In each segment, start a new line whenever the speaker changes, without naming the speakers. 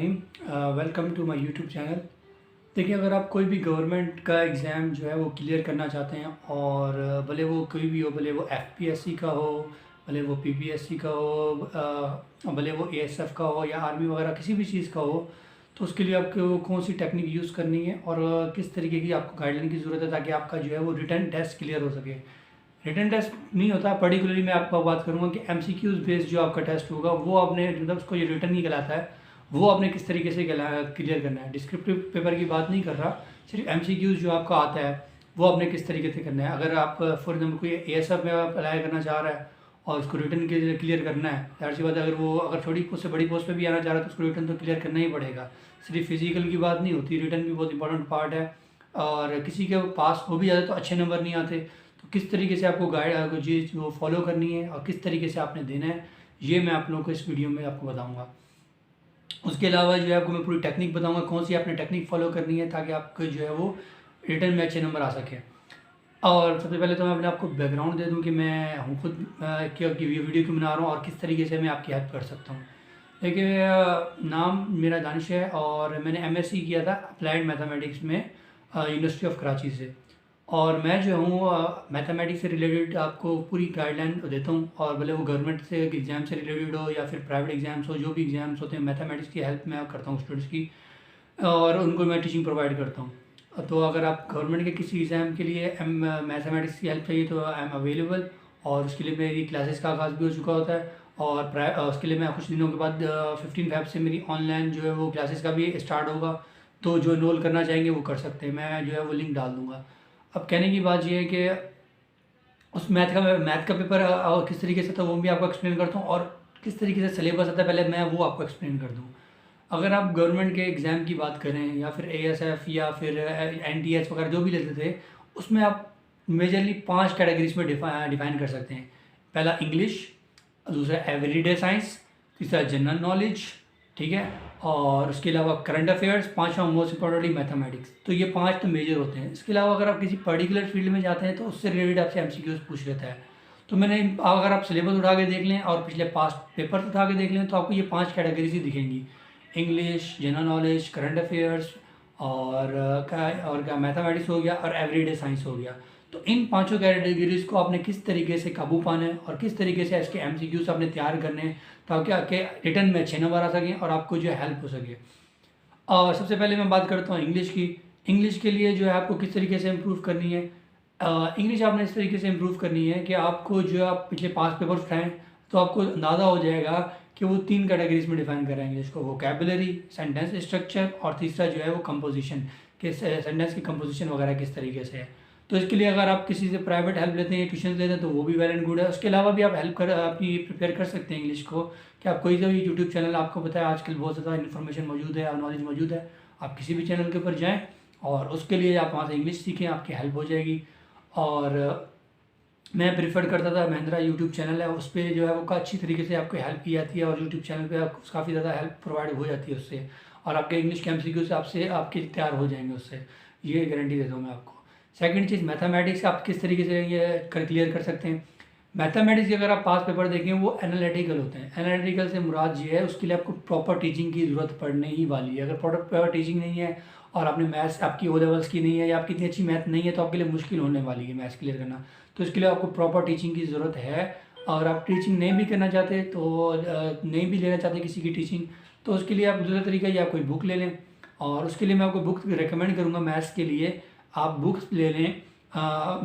बिस्मिल्लाहिर्रहमानिर्रहीम। Welcome to my YouTube channel. देखिए, अगर आप कोई भी गवर्नमेंट का एग्ज़ाम जो है वो क्लियर करना चाहते हैं और भले वो कोई भी हो, भले वो एफपीएससी का हो, भले वो पीपीएससी का हो, भले वो एएसएफ का हो या आर्मी वगैरह किसी भी चीज़ का हो, तो उसके लिए आपको कौन सी टेक्निक यूज़ करनी है और किस तरीके की आपको गाइडलाइन की ज़रूरत है ताकि आपका जो है वो रिटन टेस्ट क्लियर हो सके। रिटन टेस्ट नहीं होता, पर्टिकुलरली मैं आपको बात करूँगा कि एमसीक्यूज़ बेस्ड जो आपका टेस्ट होगा वो आपने मतलब उसको ये रिटन नहीं कहलाता है, वो आपने किस तरीके से क्लियर करना है। डिस्क्रिप्टिव पेपर की बात नहीं कर रहा, सिर्फ एमसीक्यूज़ जो आपका आता है वो आपने किस तरीके से करना है। अगर आप फॉर एग्जाम्पल कोई एएसएफ में आप अप्लाई करना चाह रहा है और उसको रिटन के क्लियर करना है, जाहिर सी बात है, अगर छोटी पोस्ट से बड़ी पोस्ट पे भी आना चाह रहा है तो उसको रिटन तो क्लियर करना ही पड़ेगा। सिर्फ फिजिकल की बात नहीं होती, रिटन भी बहुत इंपॉर्टेंट पार्ट है। और किसी के पास हो भी जाता तो अच्छे नंबर नहीं आते, तो किस तरीके से आपको गाइड चीज़ वो फॉलो करनी है और किस तरीके से आपने देना है, ये मैं आप लोगों को इस वीडियो में आपको बताऊंगा। उसके अलावा जो है आपको मैं पूरी टेक्निक बताऊंगा कौन सी आपने टेक्निक फॉलो करनी है ताकि आपको जो है वो रिटर्न में अच्छे नंबर आ सके। और सबसे पहले तो मैं अपने आपको बैकग्राउंड दे दूं कि मैं हूँ खुद क्या कि वीडियो क्यों बना रहा हूँ और किस तरीके से मैं आपकी हेल्प कर सकता हूँ। देखिए, नाम मेरा दानिश है और मैंने एमएससी किया था अप्लाइड मैथमेटिक्स में यूनिवर्सिटी ऑफ कराची से। और मैं जो हूँ मैथमेटिक्स से रिलेटेड आपको पूरी गाइडलाइन देता हूँ, और भले वो गवर्नमेंट से एग्ज़ाम से रिलेटेड हो या फिर प्राइवेट एग्ज़ाम्स हो, जो भी एग्ज़ाम्स होते हैं मैथमेटिक्स की हेल्प मैं करता हूँ स्टूडेंट्स की, और उनको मैं टीचिंग प्रोवाइड करता हूँ। तो अगर आप गवर्नमेंट के किसी एग्ज़ाम के लिए मैथमेटिक्स की हेल्प चाहिए तो आई एम अवेलेबल, और उसके लिए मेरी क्लासेस का आगाज़ भी हो चुका होता है। और उसके लिए मैं कुछ दिनों के बाद 15 फ़रवरी से मेरी ऑनलाइन जो है वो क्लासेस का भी स्टार्ट होगा, तो जो इनरोल करना चाहेंगे वो कर सकते हैं, मैं जो है वो लिंक डाल दूँगा। अब कहने की बात ये है कि उस मैथ का पेपर किस तरीके से था वो भी आपको एक्सप्लेन करता हूँ, और किस तरीके से सिलेबस आता है पहले मैं वो आपको एक्सप्लेन कर दूँ। अगर आप गवर्नमेंट के एग्ज़ाम की बात करें या फिर एएसएफ या फिर एनटीएस वगैरह जो भी लेते थे, उसमें आप मेजरली 5 कैटेगरीज में डिफाइन कर सकते हैं। पहला इंग्लिश, दूसरा एवरीडे साइंस, तीसरा जनरल नॉलेज, ठीक है, और उसके अलावा करंट अफेयर्स, पांचवा मोस्ट इंपॉर्टेंटली मैथमेटिक्स। तो ये 5 तो मेजर होते हैं। इसके अलावा अगर आप किसी पर्टिकुलर फील्ड में जाते हैं तो उससे रिलेटेड आपसे एमसीक्यूज पूछ लेता है। तो अगर आप सिलेबस उठा के देख लें और पिछले पास्ट पेपर उठा के देख लें तो आपको ये 5 कैटेगरीज ही दिखेंगी। English, general knowledge, current affairs और क्या मैथमेटिक्स हो गया, और एवरीडे साइंस हो गया। तो इन पांचों कैटेगरीज को आपने किस तरीके से काबू पाना है और किस तरीके से इसके एमसीक्यूज आपने तैयार करने हैं ताकि आपके रिटर्न में अच्छे नंबर आ सकें और आपको जो है हेल्प हो सके। और सबसे पहले मैं बात करता हूँ इंग्लिश की। इंग्लिश के लिए जो है आपको किस तरीके से इम्प्रूव करनी है। इंग्लिश आपने इस तरीके से इम्प्रूव करनी है कि आपको जो आप पिछले 5 पेपर उठाएँ तो आपको अंदाज़ा हो जाएगा कि वो 3 कैटेगरीज में डिफाइन कर रहे हैं इंग्लिश को, वोकैबुलरी, सेंटेंस स्ट्रक्चर, और तीसरा जो है वो कंपोजिशन, कि सेंटेंस की कंपोजिशन वगैरह किस तरीके से है। तो इसके लिए अगर आप किसी से प्राइवेट हेल्प लेते हैं, ट्यूशन लेते हैं, तो वो भी वेल एंड गुड है। उसके अलावा भी आप अपनी प्रिपेयर कर सकते हैं इंग्लिश को, कि आप कोई सा भी यूट्यूब चैनल, आपको पता है आजकल बहुत ज़्यादा इन्फॉर्मेशन मौजूद है और नॉलेज मौजूद है, आप किसी भी चैनल के ऊपर जाएँ और उसके लिए आप वहाँ से इंग्लिश सीखें, आपकी हेल्प हो जाएगी। और मैं प्रीफर करता था महिंद्रा यूट्यूब चैनल है, उस पर जो है वो अच्छी तरीके से आपको हेल्प की जाती है, और यूट्यूब चैनल पे आपको काफ़ी ज़्यादा हेल्प प्रोवाइड हो जाती है उससे, और आपके इंग्लिश के एमसीक्यू से आपके तैयार हो जाएंगे उससे, ये गारंटी देता हूँ मैं आपको। सेकंड चीज़, मैथमेटिक्स आप किस तरीके से ये क्लियर कर सकते हैं। मैथमेटिक्स के अगर आप पास पेपर देखें वो एनालिटिकल होते हैं। एनालिटिकल से मुराद ये है, उसके लिए आपको प्रॉपर टीचिंग की ज़रूरत पड़ने ही वाली है। अगर प्रॉपर टीचिंग नहीं है और आपने मैथ्स आपकी ओ लेवल्स की नहीं है या आपकी इतनी अच्छी मैथ नहीं है तो आपके लिए मुश्किल होने वाली है मैथ्स क्लियर करना। तो इसके लिए आपको प्रॉपर टीचिंग की ज़रूरत है। और आप टीचिंग नहीं भी करना चाहते तो नहीं भी लेना चाहते किसी की टीचिंग, तो उसके लिए आप दूसरा तरीका या कोई बुक ले लें, और उसके लिए मैं आपको बुक रिकमेंड करूँगा। मैथ्स के लिए आप बुक्स ले लें,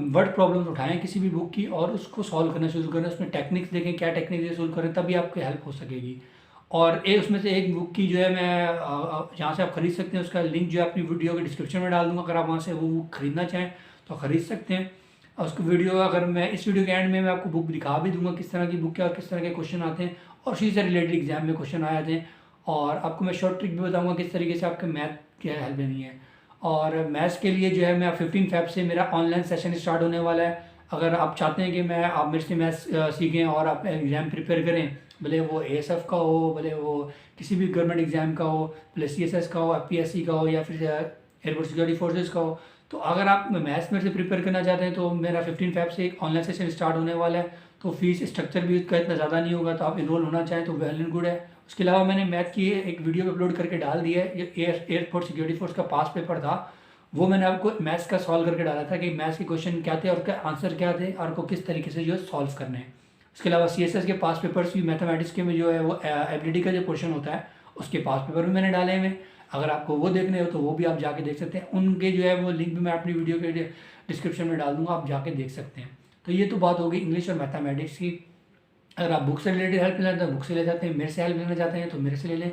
वर्ड प्रॉब्लम्स उठाएं किसी भी बुक की और उसको सॉल्व करना शुरू करें, उसमें टेक्निक्स देखें क्या टेक्निक से सोल्व करें, तभी आपकी हेल्प हो सकेगी। और उसमें से एक बुक की जो है मैं जहाँ से आप खरीद सकते हैं उसका लिंक जो है अपनी वीडियो के डिस्क्रिप्शन में डाल दूँगा। अगर आप वहाँ से वो बुक खरीदना चाहें तो ख़रीद सकते हैं। और उसको वीडियो, अगर मैं इस वीडियो के एंड में मैं आपको बुक दिखा भी दूंगा किस तरह की बुक है और किस तरह के क्वेश्चन आते हैं और उसी से रिलेटेड एग्जाम में क्वेश्चन आए थे। और आपको मैं शॉर्ट ट्रिक भी बताऊँगा किस तरीके से आपके मैथ की हेल्प लेनी है। और मैथ्स के लिए जो है मैं 15 फ़रवरी से मेरा ऑनलाइन सेशन स्टार्ट होने वाला है। अगर आप चाहते हैं कि आप मेरे से मैथ्स सीखें और आप एग्ज़ाम प्रिपेयर करें, भले वो एएसएफ का हो, भले वो किसी भी गवर्नमेंट एग्ज़ाम का हो, भले सीएसएस का हो, एफपीएससी का हो, या फिर एयरपोर्ट सिक्योरिटी फोर्सेस का हो, तो अगर आप मैथ्स में से प्रिपेयर करना चाहते हैं तो मेरा 15 फ़रवरी से एक ऑनलाइन सेशन स्टार्ट होने वाला है। तो फीस स्ट्रक्चर भी उसका इतना ज़्यादा नहीं होगा, तो आप इनरोल होना चाहें तो वेल एंड गुड है। उसके अलावा मैंने मैथ की एक वीडियो अपलोड करके डाल दी है, ये एयरपोर्ट सिक्योरिटी फोर्स का पास पेपर था, वो मैंने आपको मैथ्स का सॉल्व करके डाला था कि मैथ्स के क्वेश्चन क्या थे और उसके आंसर क्या थे और आपको किस तरीके से जो है सॉल्व करने हैं। उसके अलावा CSS के पास पेपर्स भी मैथमेटिक्स के में जो है वो एबिलिटी का जो पोर्शन होता है उसके पास पेपर भी मैंने डाले हुए हैं। अगर आपको वो देखने हो तो वो भी आप जाके देख सकते हैं, उनके जो है वो लिंक भी मैं अपनी वीडियो के डिस्क्रिप्शन में डाल दूँगा, आप जाके देख सकते हैं। तो ये तो बात होगी इंग्लिश और मैथमेटिक्स की। अगर आप बुक से रिलेटेड हेल्प लेना चाहते हैं तो बुक से ले जाते हैं, मेरे से हेल्प लेना चाहते हैं तो मेरे से ले लें।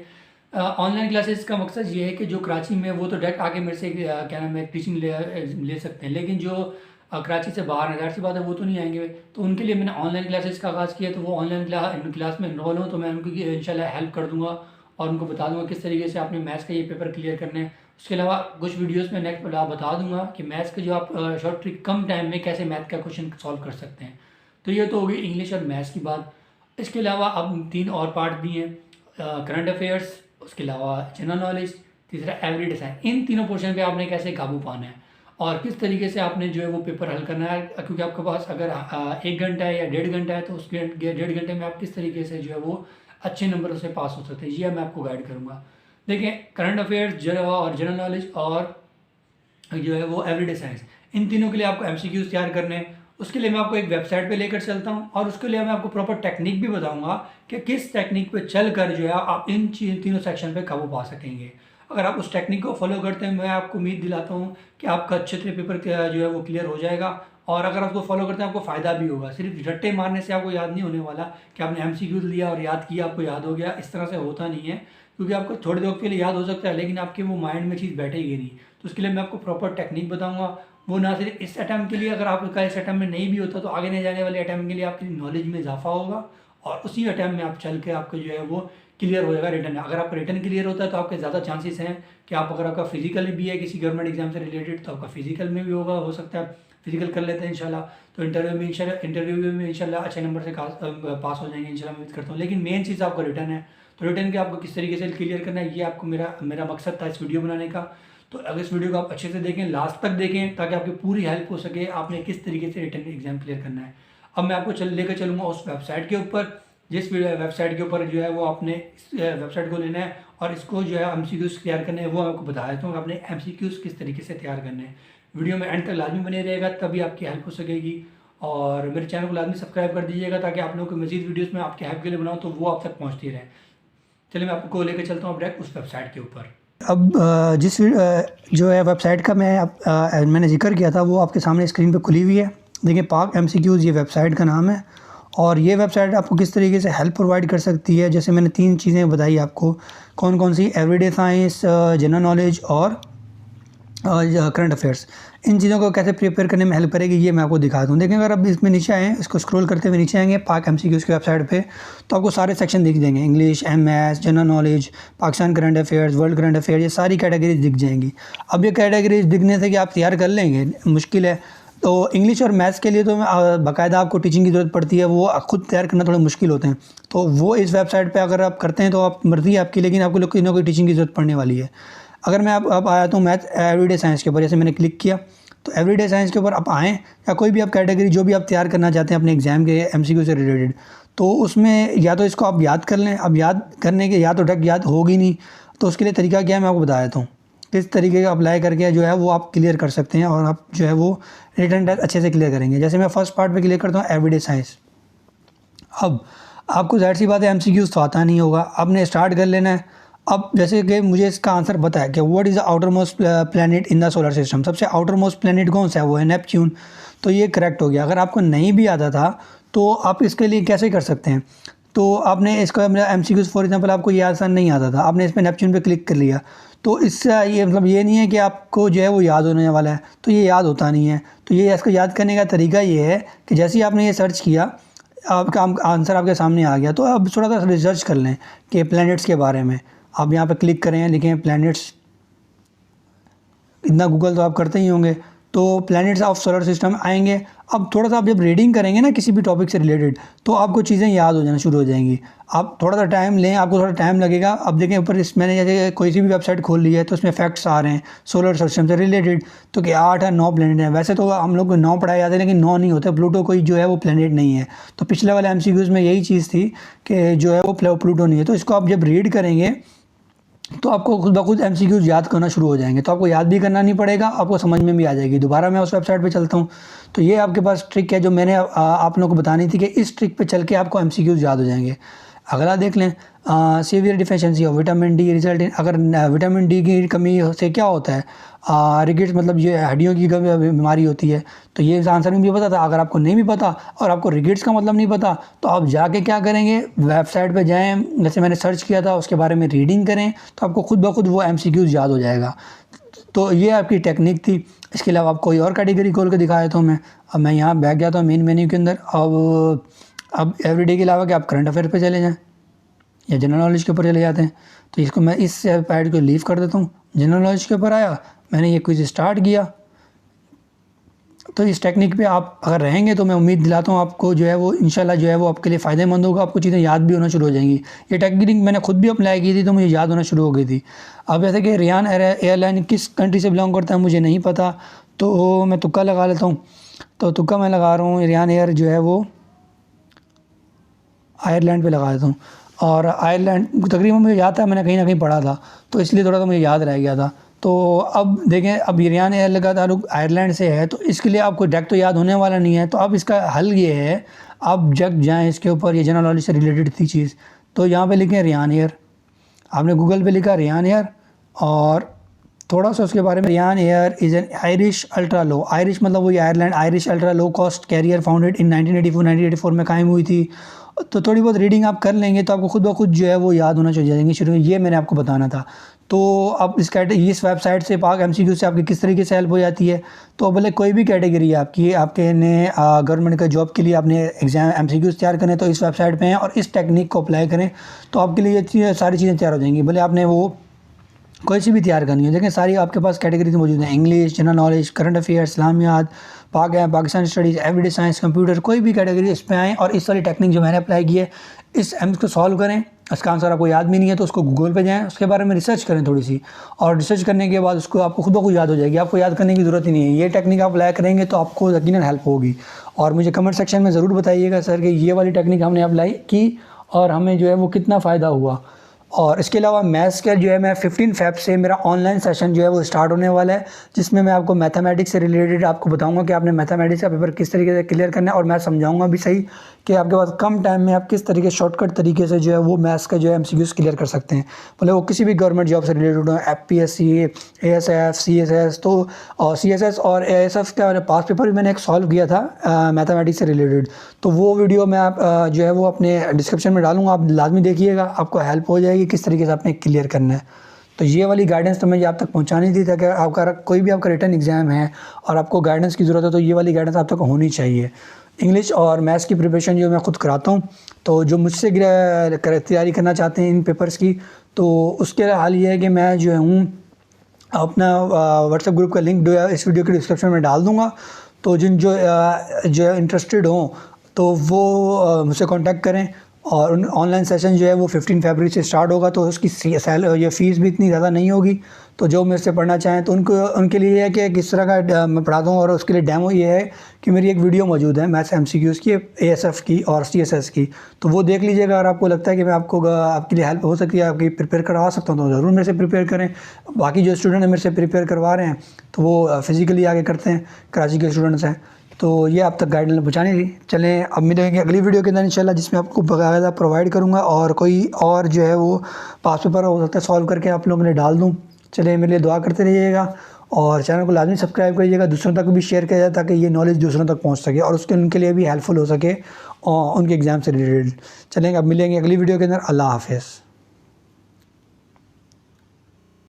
ऑनलाइन क्लासेस का मकसद ये है कि जो कराची में वो तो डायरेक्ट आके मेरे से क्या नाम है टीचिंग ले सकते हैं, लेकिन जो कराची से बाहर है, ज़ाहिर सी बात है वो तो नहीं आएंगे, तो उनके लिए मैंने ऑनलाइन क्लासेस का आगाज़ किया। तो वो ऑनलाइन क्लास में इनरोल हो तो मैं उनको इंशाल्लाह हेल्प कर दूँगा और उनको बता दूँगा किस तरीके से आपने मैथ्स का ये पेपर क्लियर करना है। उसके अलावा कुछ वीडियोज़ में नेक्स्ट बता दूँगा कि मैथ्स के जो आप शॉर्ट ट्रिक कम टाइम में कैसे मैथ का क्वेश्चन सॉल्व कर सकते हैं। तो ये तो होगी इंग्लिश और मैथ्स की बात। इसके अलावा अब 3 और पार्ट भी हैं, करंट अफेयर्स, उसके अलावा जनरल नॉलेज, तीसरा एवरीडे साइंस। इन तीनों पोर्शन पे आपने कैसे काबू पाना है और किस तरीके से आपने जो है वो पेपर हल करना है, क्योंकि आपके पास अगर 1 घंटा है या 1.5 घंटा है तो उस 1.5 घंटे में आप किस तरीके से जो है वो अच्छे नंबरों से पास हो सकते हैं, ये मैं आपको गाइड करूँगा। देखिए, करंट अफेयर्स और जनरल नॉलेज और जो है वो एवरीडे साइंस, इन तीनों के लिए आपको MCQs तैयार करने हैं। उसके लिए मैं आपको एक वेबसाइट पे लेकर चलता हूँ और उसके लिए मैं आपको प्रॉपर टेक्निक भी बताऊंगा कि किस टेक्निक पे चलकर जो है आप इन तीनों सेक्शन पे काबू पा सकेंगे। अगर आप उस टेक्निक को फॉलो करते हैं, मैं आपको उम्मीद दिलाता हूँ कि आपका अच्छे से पेपर जो है वो क्लियर हो जाएगा। और अगर आपको फॉलो करते हैं आपको फ़ायदा भी होगा। सिर्फ रट्टे मारने से आपको याद नहीं होने वाला कि आपने MCQs लिया और याद किया आपको याद हो गया, इस तरह से होता नहीं है। क्योंकि आपको थोड़ी देर के लिए याद हो सकता है लेकिन आपके वो माइंड में चीज़ बैठेगी नहीं। तो उसके लिए मैं आपको प्रॉपर टेक्निक बताऊँगा, वो ना सिर्फ इस अटैम्प्ट के लिए, अगर आपका इस अटैम्प्ट में नहीं भी होता तो आगे नहीं जाने वाले अटैम्प्ट के लिए आपकी नॉलेज में इजाफा होगा और उसी अटैम्प्ट में आप चल के आपको जो है वो क्लियर हो जाएगा रिटर्न। अगर आपका रिटर्न क्लियर होता है तो आपके ज़्यादा चांसेस हैं कि आप, अगर आपका फिजिकल भी है किसी गवर्नमेंट एग्जाम से रिलेटेड तो आपका फिजिकल में भी होगा, हो सकता है फिजिकल कर लेते हैं इंशाल्लाह, तो इंटरव्यू में इंशाल्लाह अच्छे नंबर से पास हो जाएंगे इंशाल्लाह, उम्मीद करता हूँ। लेकिन मेन चीज़ आपका रिटर्न है, तो रिटर्न के आपको किस तरीके से क्लियर करना है ये आपको मेरा मकसद था इस वीडियो बनाने का। तो अगर इस वीडियो को आप अच्छे से देखें, लास्ट तक देखें, ताकि आपकी पूरी हेल्प हो सके आपने किस तरीके से रिटर्न एग्जाम क्लियर करना है। अब मैं आपको लेकर चलूँगा उस वेबसाइट के ऊपर, जिस वेबसाइट के ऊपर जो है वो आपने इस वेबसाइट को लेना है और इसको जो है MCQs तैयार करने हैं, वो आपको बता देता हूँ आपने MCQs किस तरीके से तैयार करने हैं। वीडियो में एंड तक लाजमी बने रहेगा, तभी आपकी हेल्प हो सकेगी। और मेरे चैनल को लाजमी सब्सक्राइब कर दीजिएगा ताकि आप लोगों को मज़ीद वीडियोज़ में आपके हेल्प के लिए बनाऊँ तो वो आप तक पहुँचती रहे। चलिए मैं आपको लेकर चलता हूँ डायरेक्ट उस वेबसाइट के ऊपर। अब जिस जो है वेबसाइट का मैंने जिक्र किया था वो आपके सामने स्क्रीन पे खुली हुई है। देखिए, पाक MCQs ये वेबसाइट का नाम है और ये वेबसाइट आपको किस तरीके से हेल्प प्रोवाइड कर सकती है। जैसे मैंने 3 चीज़ें बताई आपको, कौन कौन सी, एवरीडे साइंस, जनरल नॉलेज और करंट अफेयर्स। इन चीज़ों को कैसे प्रिपेयर करने में हेल्प करेगी ये मैं आपको दिखा दूँ। देखें, अगर आप इसमें नीचे आएँ, इसको स्क्रॉल करते हुए नीचे आएंगे पाक MCQs की वेबसाइट पे, तो आपको सारे सेक्शन दिख जाएंगे, English, MS, general knowledge, Pakistan current affairs, world current affairs, ये सारी कैटेगरीज दिख जाएंगी। अब ये कैटेगरीज दिखने से कि आप तैयार कर लेंगे मुश्किल है, तो इंग्लिश और मैथ्स के लिए तो बाकायदा आपको टीचिंग की ज़रूरत पड़ती है, वो खुद तैयार करना थोड़े मुश्किल होते हैं। तो वो इस वेबसाइट पे अगर आप करते हैं तो आप मर्ज़ी है आपकी, लेकिन आपको कोई ना कोई टीचिंग की ज़रूरत पड़ने वाली है। अगर मैं अब आया तो मैथ एवरीडे साइंस के ऊपर, जैसे मैंने क्लिक किया तो एवरीडे साइंस के ऊपर आप आएँ, या कोई भी आप कैटेगरी जो भी आप तैयार करना चाहते हैं अपने एग्ज़ाम के MCQ से रिलेटेड, तो उसमें या तो इसको आप याद कर लें। अब याद करने के या तो डायरेक्ट याद होगी नहीं, तो उसके लिए तरीका क्या है मैं आपको बता देता हूँ। किस तरीके का अप्लाई करके जो है वो आप क्लियर कर सकते हैं और आप जो है वो रिटन टेस्ट अच्छे से क्लियर करेंगे। जैसे मैं फर्स्ट पार्ट पे क्लियर करता हूँ एवरीडे साइंस। अब आपको ज़ाहिर सी बात है MCQs तो आता नहीं होगा, आपने स्टार्ट कर लेना है। अब जैसे कि मुझे इसका आंसर पता है कि what is the outer most planet in the solar system, सबसे आउटर मोस्ट प्लैनेट कौन सा है, वो है नेपच्यून। तो ये करेक्ट हो गया। अगर आपको नहीं भी आता था तो आप इसके लिए कैसे कर सकते हैं, तो आपने इसका MCQs फॉर एग्जांपल आपको ये आंसर नहीं आता था, आपने इस पर नेपच्यून पे क्लिक कर लिया, तो इससे ये मतलब ये नहीं है कि आपको जो है वो याद होने वाला है, तो ये याद होता नहीं है। तो ये इसको याद करने का तरीका ये है कि जैसे ही आपने ये सर्च किया, आपका आंसर आपके सामने आ गया, तो अब थोड़ा सा रिसर्च कर लें कि प्लैनेट्स के बारे में। आप यहाँ पे क्लिक करें, लिखें प्लैनेट्स, इतना गूगल तो आप करते ही होंगे, तो प्लैनेट्स ऑफ सोलर सिस्टम आएंगे। अब थोड़ा सा आप जब रीडिंग करेंगे ना किसी भी टॉपिक से रिलेटेड, तो आपको चीज़ें याद हो जाना शुरू हो जाएंगी। आप थोड़ा सा टाइम लें, आपको थोड़ा टाइम लगेगा। अब देखें ऊपर इस मैंने जैसे कोई सी भी वेबसाइट खोल ली है तो उसमें फैक्ट्स आ रहे हैं सोलर सिस्टम से रिलेटेड, तो कि 8 या 9 प्लैनेट हैं। वैसे तो हम लोग को 9 पढ़ाए जाते हैं, लेकिन 9 नहीं होते। प्लूटो कोई जो है वो प्लैनेट नहीं है। तो पिछले वाले MCQs में यही चीज़ थी कि जो है वो प्लूटो नहीं है। तो इसको आप जब रीड करेंगे तो आपको खुद ब खुद MCQs याद करना शुरू हो जाएंगे। तो आपको याद भी करना नहीं पड़ेगा, आपको समझ में भी आ जाएगी। दोबारा मैं उस वेबसाइट पे चलता हूँ। तो ये आपके पास ट्रिक है जो मैंने आप लोगों को बतानी थी कि इस ट्रिक पे चल के आपको MCQs याद हो जाएंगे। अगला देख लें, severe deficiency of vitamin D result in, अगर विटामिन डी की कमी से क्या होता है, रिकेट्स मतलब ये हड्डियों की बीमारी होती है। तो ये आंसर भी मुझे पता था। अगर आपको नहीं भी पता और आपको रिकेट्स का मतलब नहीं पता, तो आप जाके क्या करेंगे, वेबसाइट पे जाएं, जैसे मैंने सर्च किया था उसके बारे में रीडिंग करें, तो आपको खुद ब खुद वो MCQs याद हो जाएगा। तो ये आपकी टेक्निक थी। इसके अलावा आप कोई और कैटेगरी खोल के दिखाया तो मैं, अब मैं यहाँ बैठ गया था मेन मेन्यू के अंदर। अब एवरीडे के अलावा कि आप करंट अफेयर पे चले जाएं या जनरल नॉलेज के ऊपर चले जाते हैं। तो इसको मैं इस पैड को लीव कर देता हूँ। जनरल नॉलेज के ऊपर आया, मैंने ये क्विज स्टार्ट किया। तो इस टेक्निक पे आप अगर रहेंगे तो मैं उम्मीद दिलाता हूँ आपको जो है वो इंशाल्लाह जो है वो आपके लिए फ़ायदेमंद होगा। आपको चीज़ें याद भी होना शुरू हो जाएंगी। ये टेक्निक मैंने खुद भी अप्लाई की थी तो मुझे याद होना शुरू हो गई थी। अब जैसे कि रियान एयरलाइन किस कंट्री से बिलोंग करता है मुझे नहीं पता, तो मैं तुक्का लगा लेता हूँ। तो तुक्का मैं लगा रहा हूँ, रियान एयर जो है वो आयरलैंड पे लगा देता हूँ। और आयरलैंड तकरीबन मुझे याद था, मैंने कहीं ना कहीं पढ़ा था, तो इसलिए थोड़ा सा मुझे याद रह गया था। तो अब देखें, अब रियान एयर लगा ताल्लुक आयरलैंड से है, तो इसके लिए आपको डायरेक्ट तो याद होने वाला नहीं है। तो अब इसका हल ये है, आप जग जाएँ इसके ऊपर, ये जनरल नॉलेज से रिलेटेड थी चीज़, तो यहाँ पे लिखें रियान एयर। आपने गूगल पे लिखा रियान एयर और थोड़ा सा उसके बारे में, Ryanair is an Irish ultra low, Irish मतलब वही Ireland, Irish ultra low cost carrier founded in 1984 में कायम हुई थी। तो थोड़ी बहुत रीडिंग आप कर लेंगे तो आपको खुद ब खुद जो है वो याद होना चाहिए जाएंगे शुरू में। ये मैंने आपको बताना था। तो अब इस वेबसाइट से पाक MCQ से आपकी किस तरीके से हेल्प हो जाती है। तो भले कोई भी कैटेगरी है आपकी, आपके ने गवर्नमेंट का जॉब के लिए आपने एग्जाम MCQs तैयार करें तो इस वेबसाइट पे हैं, और इस टेक्निक को अप्लाई करें तो आपके लिए ये सारी चीज़ें तैयार हो जाएंगी। भले आपने वो कोई सी भी तैयार करनी है, देखें सारी आपके पास कैटेगरीज मौजूद हैं, English, general knowledge, current affairs, इस्लामियात, Pakistan studies, everyday science, computer, कोई भी कैटेगरी इस पे आएँ और इस वाली टेक्निक जो मैंने अप्लाई की है इस एम्स को सॉल्व करें। इसका आंसर आपको याद भी नहीं है तो उसको गूगल पे जाएँ, उसके बारे में रिसर्च करें थोड़ी सी, और रिसर्च करने के बाद उसको आपको खुद ब खुद याद हो जाएगी। आपको याद करने की ज़रूरत ही नहीं है। ये टेक्निक आप अप्लाई करेंगे तो आपको यकीनन हेल्प होगी। और मुझे कमेंट सेक्शन में ज़रूर बताइएगा सर कि ये वाली टेक्निक हमने अप्लाई की और हमें जो है वो कितना फ़ायदा हुआ। और इसके अलावा मैथ्स का जो है मैं 15 फ़ेब से मेरा ऑनलाइन सेशन जो है वो स्टार्ट होने वाला है, जिसमें मैं आपको मैथमेटिक्स से रिलेटेड आपको बताऊंगा कि आपने मैथमेटिक्स का पेपर किस तरीके से क्लियर करना है, और मैं समझाऊंगा भी सही कि आपके पास कम टाइम में आप किस तरीके शॉर्टकट तरीके से जो है वो मैथ्स का जो है MCQs क्लियर कर सकते हैं, भले वो किसी भी गवर्नमेंट जॉब से रिलेटेड हो, FPSC, ASF, CSS। तो CSS और ASF का पास पेपर भी मैंने एक सॉल्व किया था मैथमेटिक्स से रिलेटेड। तो वो वीडियो मैं आप जो है वो अपने डिस्क्रिप्शन में डालूंगा, आप लाजमी देखिएगा, आपको हेल्प हो जाएगी किस तरीके से आपने क्लियर करना है। तो ये वाली गाइडेंस तो मुझे आप तक पहुंचानी थी, ताकि आपका कोई भी आपका रिटर्न एग्ज़ाम है और आपको गाइडेंस की ज़रूरत है तो ये वाली गाइडेंस आप तक होनी चाहिए। इंग्लिश और मैथ्स की प्रिपरेशन जो मैं खुद कराता हूँ, तो जो मुझसे तैयारी करना चाहते हैं इन पेपर्स की, तो उसके हाल ये है कि मैं जो हूँ अपना व्हाट्सएप ग्रुप का लिंक इस वीडियो के डिस्क्रिप्शन में डाल दूँगा। तो जिन जो इंटरेस्टेड हों तो वो मुझसे कांटेक्ट करें। और ऑनलाइन सेशन जो है वो 15 फरवरी से स्टार्ट होगा, तो उसकी ये फ़ीस भी इतनी ज़्यादा नहीं होगी। तो जो मेरे से पढ़ना चाहें तो उनके लिए है कि किस तरह का मैं पढ़ाता हूँ, और उसके लिए डेमो ये है कि मेरी एक वीडियो मौजूद है मैथ्स MCQs की, ASF की और CSS की, तो वो देख लीजिएगा। अगर आपको लगता है कि मैं आपके लिए हेल्प हो सकती है, आपकी प्रिपेयर करवा सकता हूँ, तो ज़रूर मेरे से प्रिपेयर करें। बाकी जो स्टूडेंट मेरे से प्रिपेयर करवा रहे हैं तो वो फ़िज़िकली आगे करते हैं, कराची के स्टूडेंट्स हैं। तो ये आप तक गाइडलाइन पहुँचानी थी। चलें अब मिलेंगे अगली वीडियो के अंदर इंशाल्लाह, जिसमें आपको बाकायदा प्रोवाइड करूँगा, और कोई और जो है वो पास पेपर हो सकता है सॉल्व करके आप लोगों ने डाल दूँ। चलिए मेरे लिए दुआ करते रहिएगा और चैनल को लाजमी सब्सक्राइब करिएगा, दूसरों तक भी शेयर किया जाए ताकि ये नॉलेज दूसरों तक पहुँच सके और उनके लिए भी हेल्पफुल हो सके और उनके एग्ज़ाम से रिलेटेड। चलेंगे अब मिलेंगे अगली वीडियो के अंदर। अल्लाह हाफ़िज़।